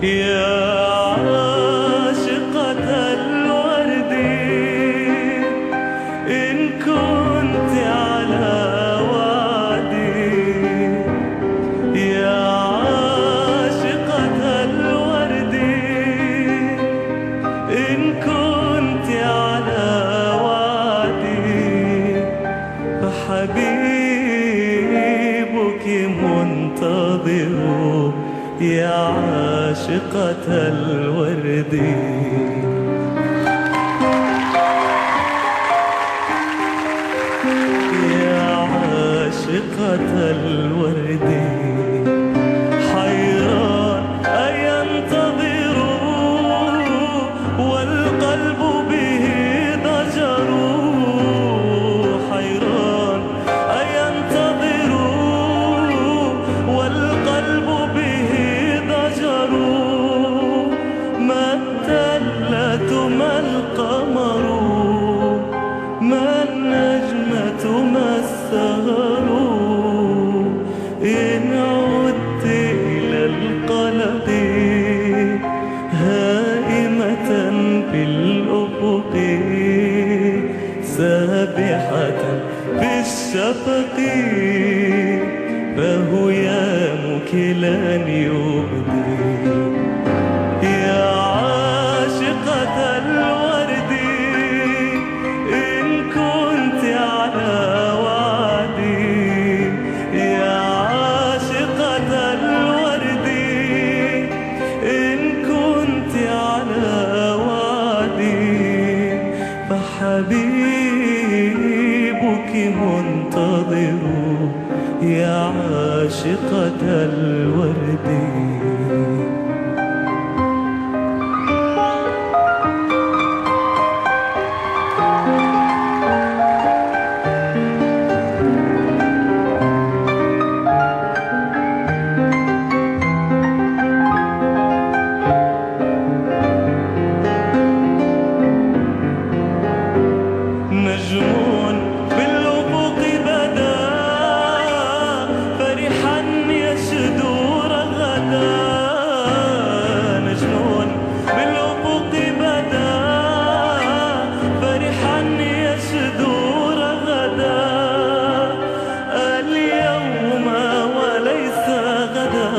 يا عاشقة الورد إن كنت على وعدي، يا عاشقة الورد إن كنت على وعدي، فحبيبك منتظر يا عاشقة الورد. يا عاشقة الورد حيران أينتظر والقلب به ضجر، حيران أينتظر والقلب به ضجر، ما التلة ما القمر ما النجمة ما السهر، إن عدت إلى القلق هائمة في الأفق سابحة في الشفق، فهيامك لن يبدي. يا عاشقة الورد إن كنت على وعدي، يا عاشقة الورد إن كنت على وعدي، فحبيبك منتظر يا عاشقة الورد. نجم في الأفق بدا فرحا يشدو رغدا، نجم في الأفق بدا فرحا يشدو رغدا، اليوم وليس غدا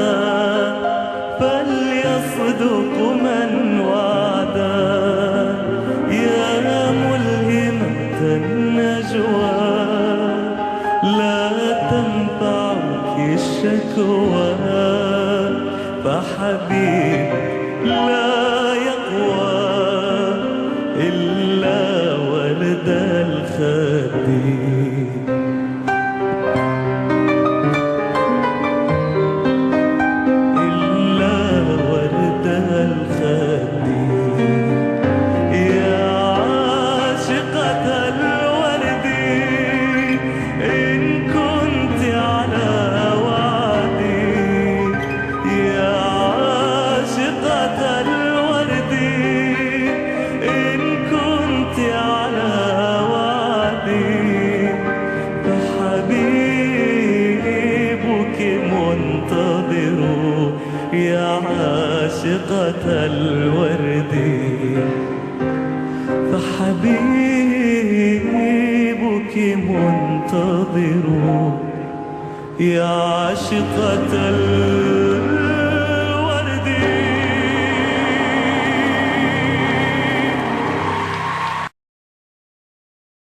فليصدق من وعدا، يا ملهمة النجوى لا تنفعك الشكوى، فحبيب لا يقوى إلا ورد الخد، إلا ورد الخد. يا عاشقة الورد إن كنت على وعدي، يا عاشقة الورد إن كنت على وعدي، فحبيبك منتظر يا عاشقة الورد، فحبيبك منتظر يا عاشقة الورد.